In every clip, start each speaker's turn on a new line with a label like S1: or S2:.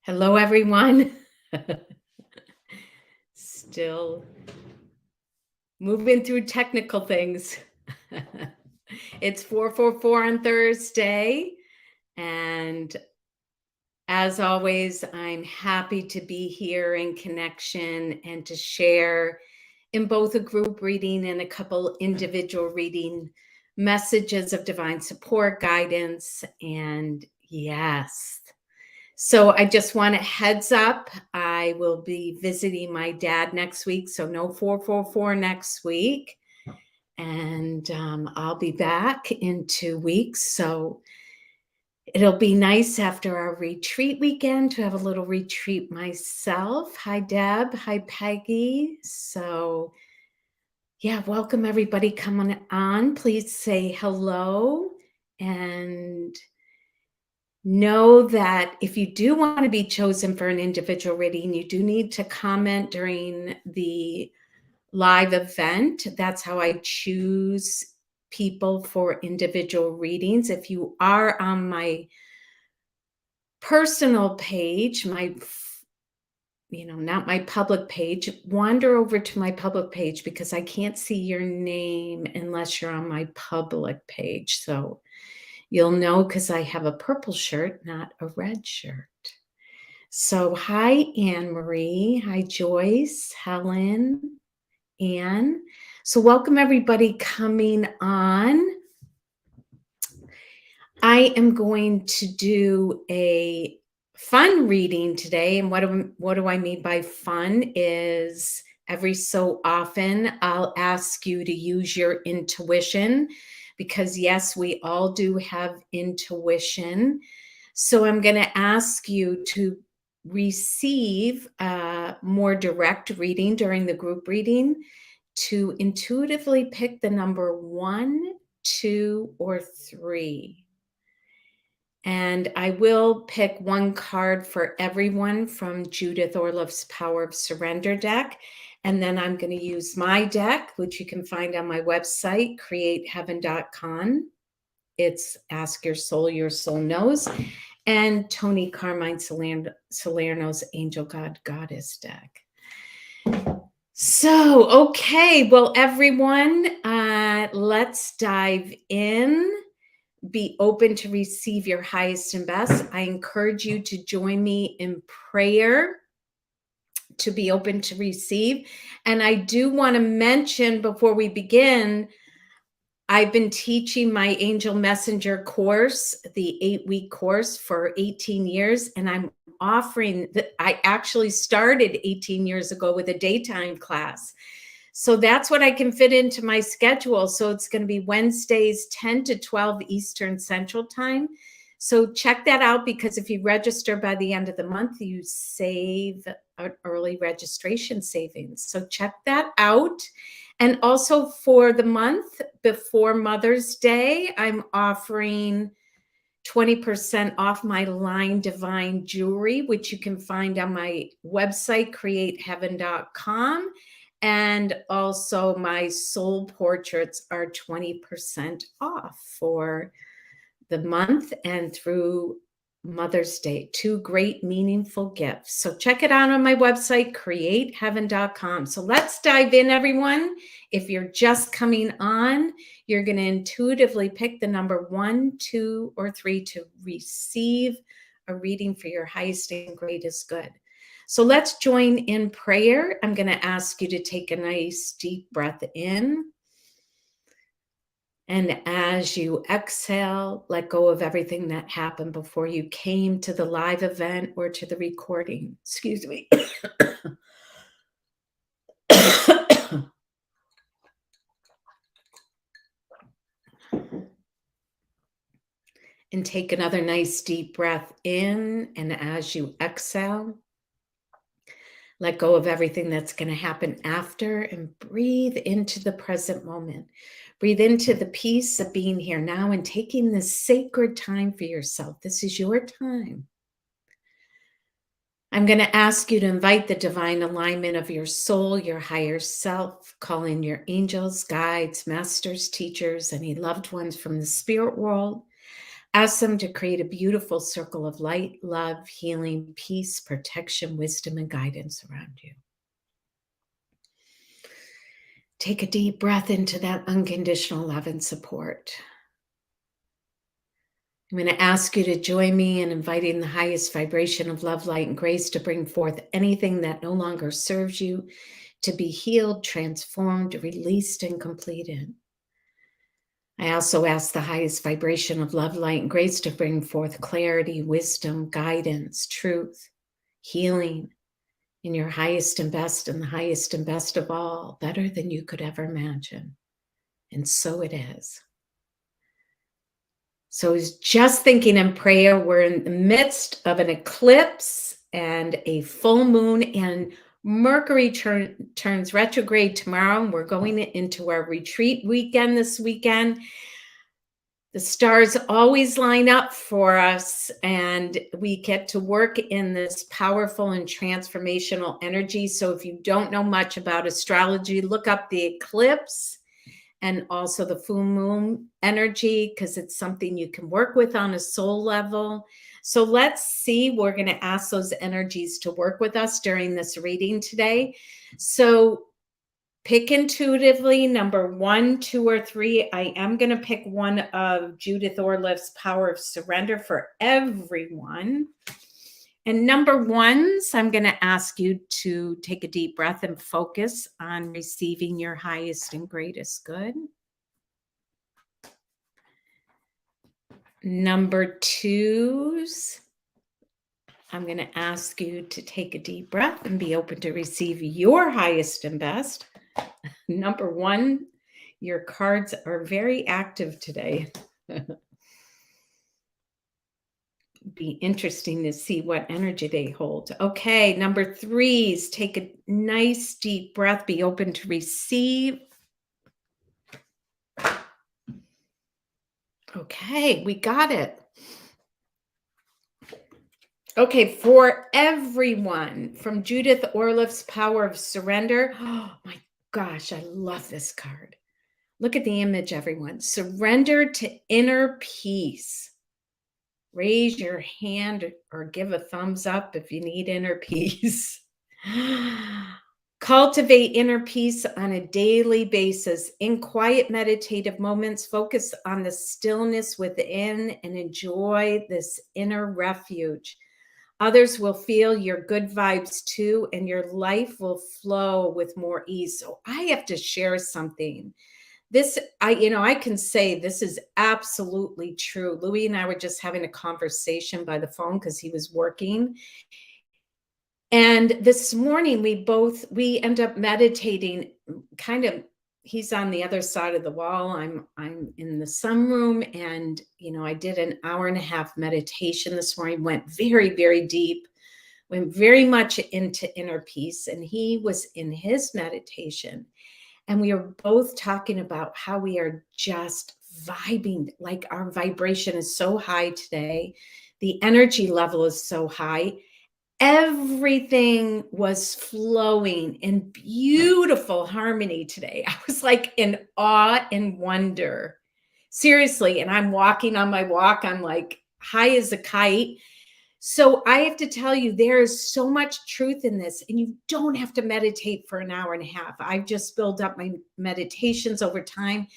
S1: Hello, everyone. Still moving through technical things. It's 444 on Thursday, and as always, I'm happy to be here in connection and to share in both a group reading and a couple individual reading messages of divine support, guidance, and yes. So I just want a heads up. I will be visiting my dad next week. So no 444 next week. And I'll be back in 2 weeks. So it'll be nice after our retreat weekend to have a little retreat myself. Hi, Deb. Hi, Peggy. So yeah, welcome everybody coming on. Please say hello and know that if you do want to be chosen for an individual reading, you do need to comment during the live event. That's how I choose people for individual readings. If you are on my personal page, not my public page, wander over to my public page because I can't see your name unless you're on my public page. So you'll know because I have a purple shirt, not a red shirt. So hi, Anne Marie. Hi, Joyce, Helen, Anne. So welcome everybody coming on. I am going to do a fun reading today. And what do I mean by fun is every so often I'll ask you to use your intuition because yes, we all do have intuition. So I'm going to ask you to receive a more direct reading during the group reading to intuitively pick the number 1, 2, or 3. And I will pick one card for everyone from Judith Orloff's Power of Surrender deck. And then I'm going to use my deck, which you can find on my website, createheaven.com. It's Ask Your Soul Knows. And Tony Carmine Salerno's Angel God Goddess deck. So, okay. Well, everyone, let's dive in. Be open to receive your highest and best. I encourage you to join me in prayer to be open to receive. And I do want to mention before we begin, I've been teaching my Angel Messenger course, the 8-week course for 18 years. And I'm offering that I actually started 18 years ago with a daytime class. So that's what I can fit into my schedule. So it's going to be Wednesdays, 10 to 12 Eastern Central Time. So check that out because if you register by the end of the month, you save an early registration savings. So check that out. And also for the month before Mother's Day, I'm offering 20% off my line Divine Jewelry, which you can find on my website, createheaven.com. And also my soul portraits are 20% off for the month and through Mother's Day. 2 great, meaningful gifts. So check it out on my website, createheaven.com. So let's dive in, everyone. If you're just coming on, you're going to intuitively pick the number 1, 2, or 3 to receive a reading for your highest and greatest good. So let's join in prayer. I'm going to ask you to take a nice deep breath in. And as you exhale, let go of everything that happened before you came to the live event or to the recording. Excuse me. And take another nice deep breath in. And as you exhale, let go of everything that's going to happen after and breathe into the present moment. Breathe into the peace of being here now and taking this sacred time for yourself. This is your time. I'm going to ask you to invite the divine alignment of your soul, your higher self, call in your angels, guides, masters, teachers, any loved ones from the spirit world. Ask them to create a beautiful circle of light, love, healing, peace, protection, wisdom, and guidance around you. Take a deep breath into that unconditional love and support. I'm going to ask you to join me in inviting the highest vibration of love, light, and grace to bring forth anything that no longer serves you to be healed, transformed, released, and completed. I also ask the highest vibration of love, light, and grace to bring forth clarity, wisdom, guidance, truth, healing in your highest and best, and the highest and best of all, better than you could ever imagine. And so it is. So I was just thinking in prayer, we're in the midst of an eclipse and a full moon, and Mercury turns retrograde tomorrow, and we're going into our retreat weekend this weekend. The stars always line up for us, and we get to work in this powerful and transformational energy. So if you don't know much about astrology, look up the eclipse and also the full moon energy, because it's something you can work with on a soul level. So let's see, we're going to ask those energies to work with us during this reading today. So pick intuitively, number 1, 2, or 3. I am going to pick one of Judith Orliff's Power of Surrender for everyone. And number 1, so I'm going to ask you to take a deep breath and focus on receiving your highest and greatest good. Number 2s, I'm going to ask you to take a deep breath and be open to receive your highest and best. Number 1, your cards are very active today. Be interesting to see what energy they hold. Okay, number 3s, take a nice deep breath, be open to receive. Okay, we got it. Okay, for everyone, from Judith Orliff's Power of Surrender. Oh my gosh, I love this card. Look at the image, everyone. Surrender to inner peace. Raise your hand or give a thumbs up if you need inner peace. Cultivate inner peace on a daily basis. In quiet meditative moments, focus on the stillness within and enjoy this inner refuge. Others will feel your good vibes too, and your life will flow with more ease. So I have to share something. I can say this is absolutely true. Louis and I were just having a conversation by the phone because he was working. And this morning we end up meditating kind of. He's on the other side of the wall. I'm in the sunroom, and I did an hour and a half meditation this morning, went very, very deep, went very much into inner peace. And he was in his meditation. And we are both talking about how we are just vibing, like our vibration is so high today. The energy level is so high. Everything was flowing in beautiful harmony today. I was like in awe and wonder. Seriously. And I'm walking on my walk. I'm like high as a kite. So I have to tell you, there is so much truth in this, and you don't have to meditate for an hour and a half. I've just built up my meditations over time.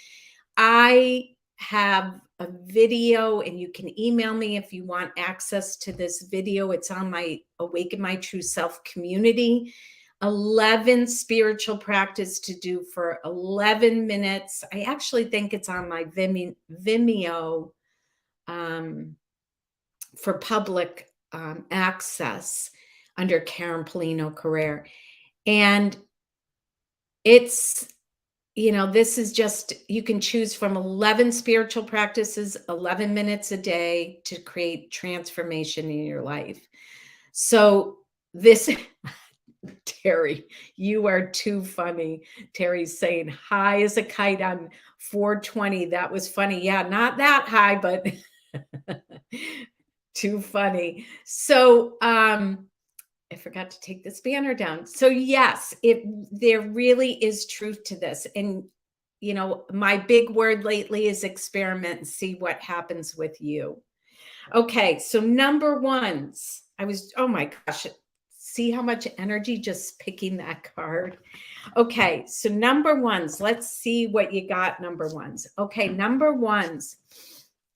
S1: I have a video, and you can email me if you want access to this video. It's on my Awaken My True Self community. 11 spiritual practice to do for 11 minutes. I actually think it's on my Vimeo for public access under Karen Polino Carrere. And it's, this is just, you can choose from 11 spiritual practices, 11 minutes a day to create transformation in your life. So this, Terry, you are too funny. Terry's saying high as a kite on 420. That was funny. Yeah, not that high, but too funny. So I forgot to take this banner down. So yes, there really is truth to this. And my big word lately is experiment and see what happens with you. Okay, so number ones. Oh my gosh, see how much energy just picking that card? Okay, so number ones, let's see what you got, number ones. Okay, number ones,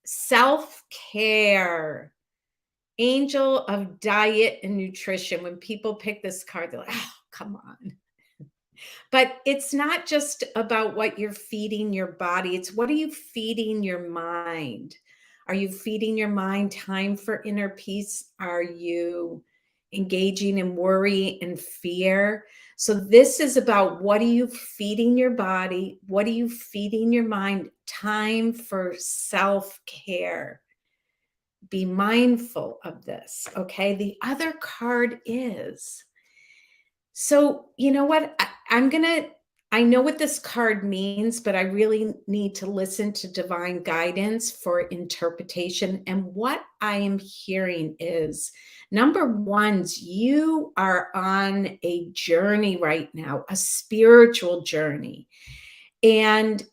S1: self-care, angel of diet and nutrition. When people pick this card, they're like, oh, come on. But it's not just about what you're feeding your body. It's what are you feeding your mind? Are you feeding your mind time for inner peace? Are you engaging in worry and fear? So this is about what are you feeding your body? What are you feeding your mind? Time for self-care. Be mindful of this, okay? The other card is, so you know what? I know what this card means, but I really need to listen to divine guidance for interpretation. And what I am hearing is, number ones, you are on a journey right now, a spiritual journey. And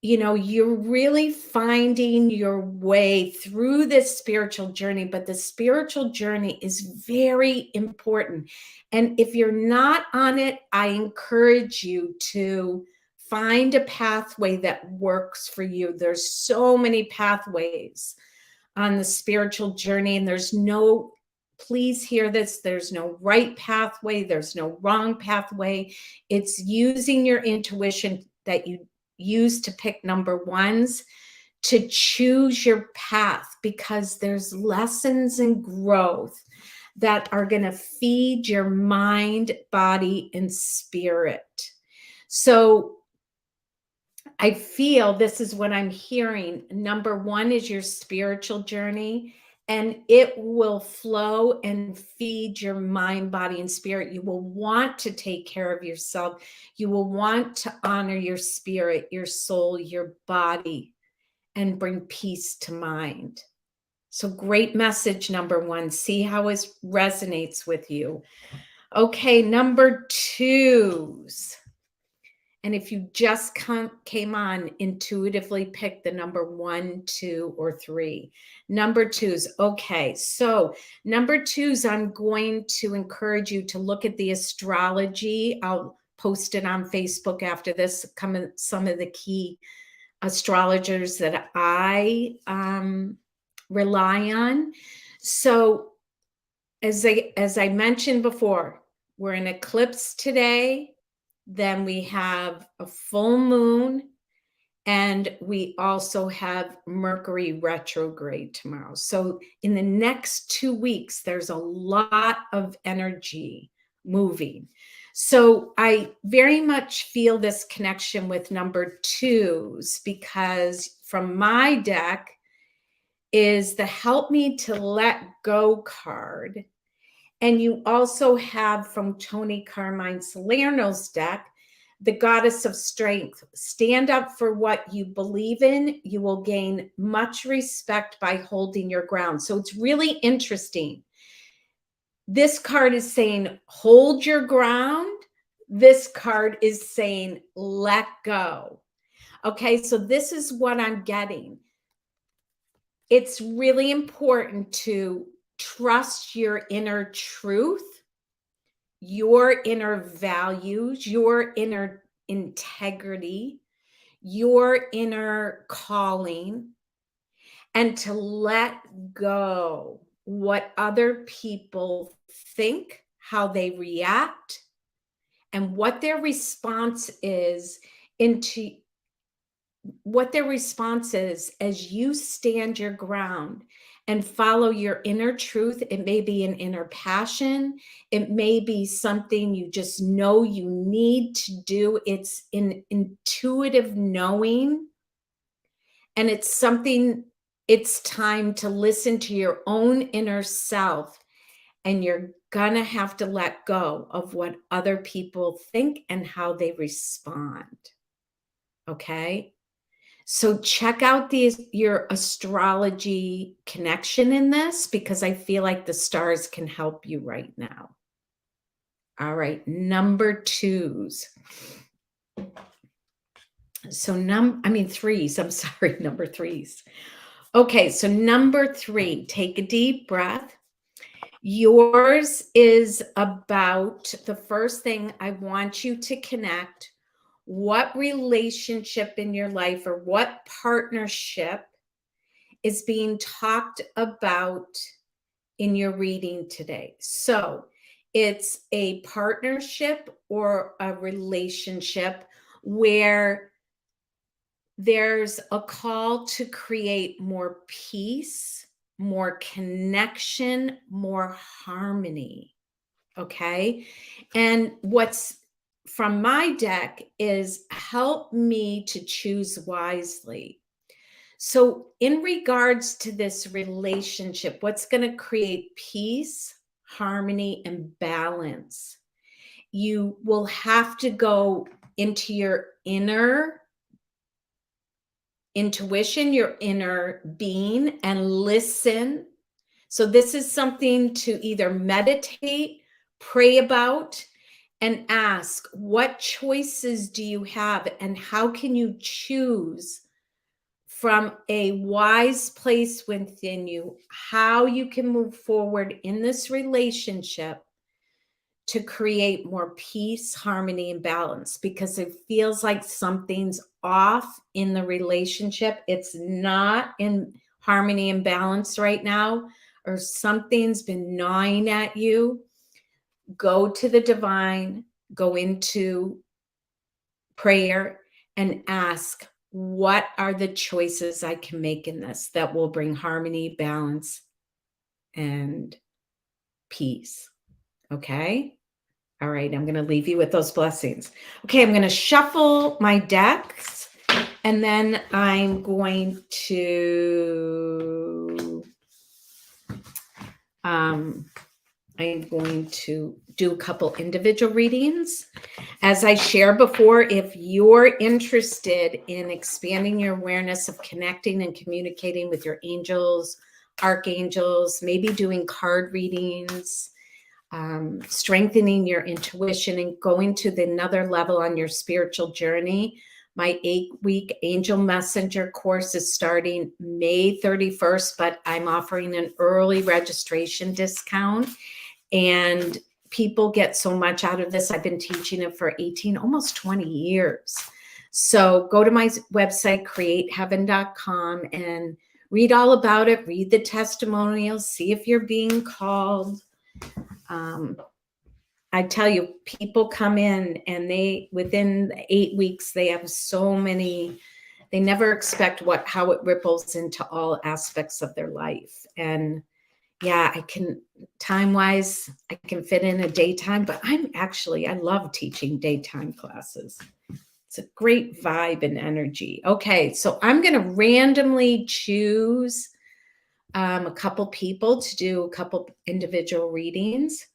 S1: you're really finding your way through this spiritual journey, but the spiritual journey is very important. And if you're not on it, I encourage you to find a pathway that works for you. There's so many pathways on the spiritual journey, and please hear this, there's no right pathway, there's no wrong pathway. It's using your intuition that you use to pick number ones to choose your path, because there's lessons and growth that are going to feed your mind, body, and spirit. So I feel this is what I'm hearing. Number one is your spiritual journey, and it will flow and feed your mind, body, and spirit. You will want to take care of yourself. You will want to honor your spirit, your soul, your body, and bring peace to mind. So great message, number one. See how it resonates with you. Okay, number twos. And if you just came on, intuitively pick the number 1, 2, or 3. Number twos. Okay, so number twos, I'm going to encourage you to look at the astrology. I'll post it on Facebook after this, some of the key astrologers that I rely on. So as I mentioned before, we're in eclipse today. Then we have a full moon, and we also have Mercury retrograde tomorrow. So in the next 2 weeks, there's a lot of energy moving. So I very much feel this connection with number twos, because from my deck is the Help Me to Let Go card. And you also have from Tony Carmine Salerno's deck, the Goddess of Strength. Stand up for what you believe in. You will gain much respect by holding your ground. So it's really interesting. This card is saying, hold your ground. This card is saying, let go. Okay, so this is what I'm getting. It's really important to trust your inner truth, your inner values, your inner integrity, your inner calling, and to let go what other people think, how they react, and what their response is as you stand your ground and follow your inner truth. It may be an inner passion. It may be something you just know you need to do. It's an intuitive knowing. And it's time to listen to your own inner self. And you're gonna have to let go of what other people think and how they respond. Okay? So check out your astrology connection in this, because I feel like the stars can help you right now. All right, number twos. So threes. I'm sorry, number threes. Okay, so number three, take a deep breath. Yours is about the first thing I want you to connect. What relationship in your life or what partnership is being talked about in your reading today? So it's a partnership or a relationship where there's a call to create more peace, more connection, more harmony. Okay. And what's from my deck is help me to choose wisely. So, in regards to this relationship, what's going to create peace, harmony, and balance? You will have to go into your inner intuition, your inner being, and listen. So, this is something to either meditate, pray about, and ask what choices do you have, and how can you choose from a wise place within you how you can move forward in this relationship to create more peace, harmony, and balance, because it feels like something's off in the relationship. It's not in harmony and balance right now, or something's been gnawing at you. Go to the divine, go into prayer, and ask, what are the choices I can make in this that will bring harmony, balance, and peace? Okay. All right, I'm going to leave you with those blessings. Okay, I'm going to shuffle my decks, and then I'm going to do a couple individual readings. As I shared before, if you're interested in expanding your awareness of connecting and communicating with your angels, archangels, maybe doing card readings, strengthening your intuition and going to another level on your spiritual journey, my 8-week Angel Messenger course is starting May 31st, but I'm offering an early registration discount. And people get so much out of this. I've been teaching it for 18, almost 20 years. So go to my website, createheaven.com, and read all about it. Read the testimonials, see if you're being called. I tell you, people come in and within 8 weeks, they have so many, they never expect how it ripples into all aspects of their life. And yeah, time-wise, I can fit in a daytime, but I love teaching daytime classes. It's a great vibe and energy. Okay, so I'm going to randomly choose a couple people to do a couple individual readings.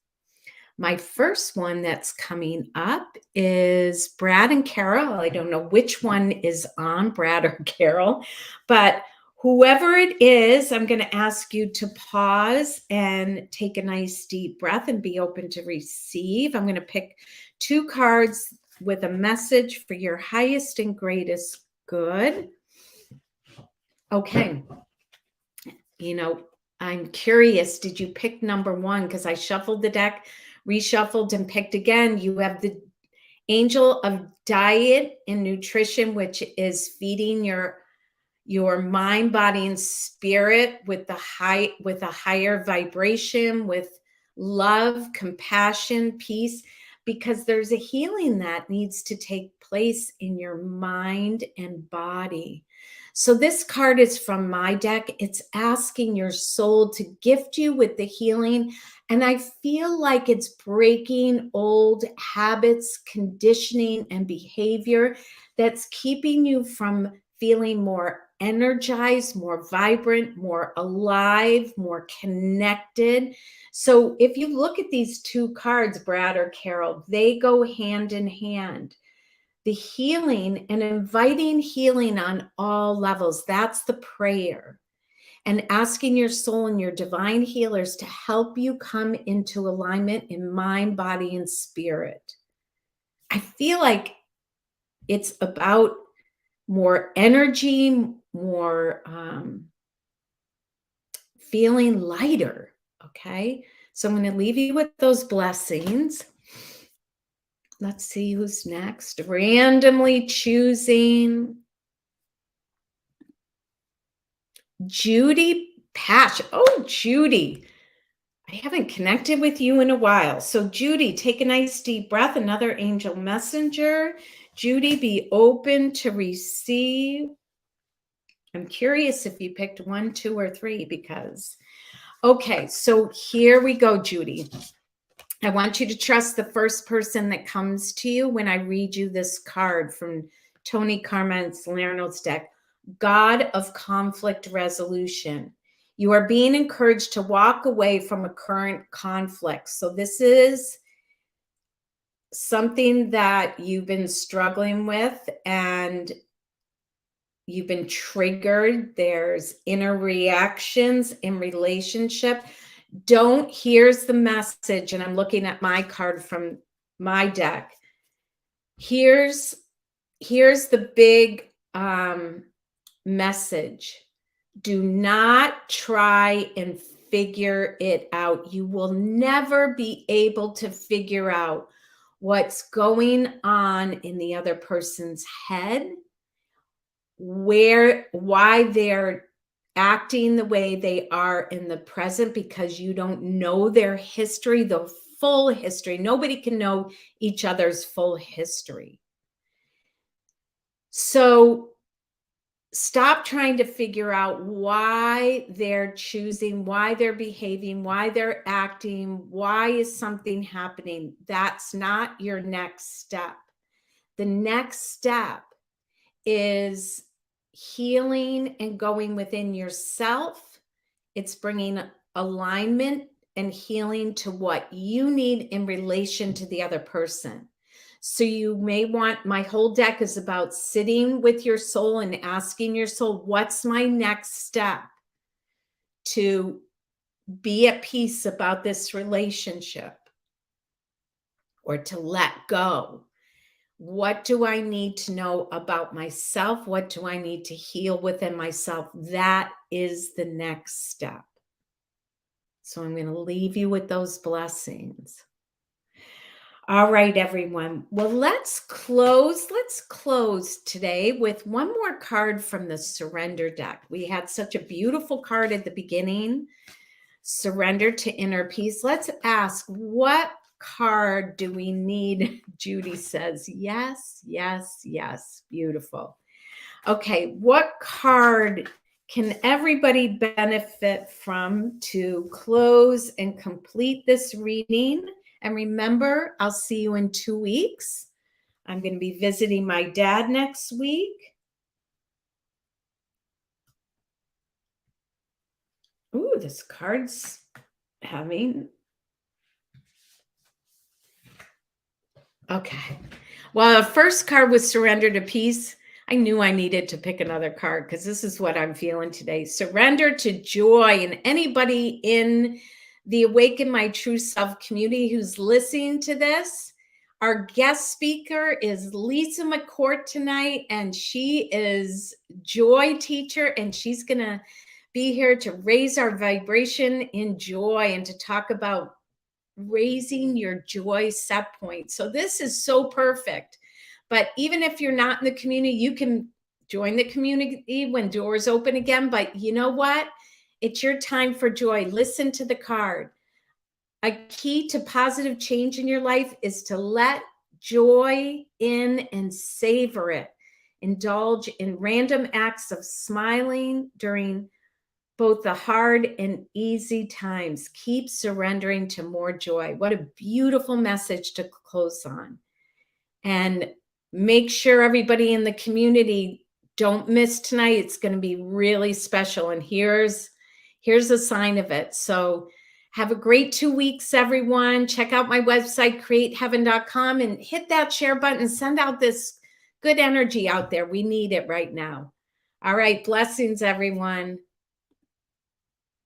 S1: My first one that's coming up is Brad and Carol. I don't know which one is on, Brad or Carol, but whoever it is, I'm going to ask you to pause and take a nice deep breath and be open to receive. I'm going to pick 2 cards with a message for your highest and greatest good. Okay. I'm curious, did you pick number 1? Because I shuffled the deck, reshuffled, and picked again. You have the Angel of Diet and Nutrition, which is feeding your mind, body, and spirit with a higher vibration, with love, compassion, peace, because there's a healing that needs to take place in your mind and body. So this card is from my deck. It's asking your soul to gift you with the healing. And I feel like it's breaking old habits, conditioning, and behavior that's keeping you from feeling more energized, more vibrant, more alive, more connected. So if you look at these 2 cards, Brad or Carol, they go hand in hand. The healing and inviting healing on all levels. That's the prayer. And asking your soul and your divine healers to help you come into alignment in mind, body, and spirit. I feel like it's about more energy, more feeling lighter. Okay. So I'm going to leave you with those blessings. Let's see who's next. Randomly choosing Judy Patch. Oh, Judy. I haven't connected with you in a while. So, Judy, take a nice deep breath. Another angel messenger. Judy, be open to receive. I'm curious if you picked 1, 2, or 3 because, okay, so here we go, Judy. I want you to trust the first person that comes to you when I read you this card from Tony Carmen Salerno's deck, God of Conflict Resolution. You are being encouraged to walk away from a current conflict. So this is something that you've been struggling with and you've been triggered. There's inner reactions in relationship. Here's the message, and I'm looking at my card from my deck. Here's the big message. Do not try and figure it out. You will never be able to figure out what's going on in the other person's head, why they're acting the way they are in the present, because you don't know their history, the full history. Nobody can know each other's full history. So stop trying to figure out why they're choosing, why they're behaving, why they're acting, why is something happening. That's not your next step. The next step is healing and going within yourself. It's bringing alignment and healing to what you need in relation to the other person. So you may want, my whole deck is about sitting with your soul and asking your soul, what's my next step to be at peace about this relationship or to let go? What do I need to know about myself? What do I need to heal within myself? That is the next step. So I'm going to leave you with those blessings. All right, everyone. Well, let's close today with one more card from the Surrender deck. We had such a beautiful card at the beginning, Surrender to Inner Peace. Let's ask, what card do we need? Judy says, yes, yes, yes. Beautiful. Okay, what card can everybody benefit from to close and complete this reading? And remember, I'll see you in 2 weeks. I'm going to be visiting my dad next week. Ooh, this card's having... Okay. Well, the first card was Surrender to Peace. I knew I needed to pick another card because this is what I'm feeling today. Surrender to joy. And anybody in the Awaken My True Self community who's listening to this, our guest speaker is Lisa McCourt tonight, and she is joy teacher, and she's going to be here to raise our vibration in joy and to talk about raising your joy set point. So this is so perfect. But even if you're not in the community, you can join the community when doors open again. But you know what? It's your time for joy. Listen to the card. A key to positive change in your life is to let joy in and savor it. Indulge in random acts of smiling during both the hard and easy times. Keep surrendering to more joy. What a beautiful message to close on. And make sure everybody in the community don't miss tonight. It's going to be really special. And here's a sign of it. So have a great 2 weeks, everyone. Check out my website, createheaven.com, and hit that share button. Send out this good energy out there. We need it right now. All right. Blessings, everyone.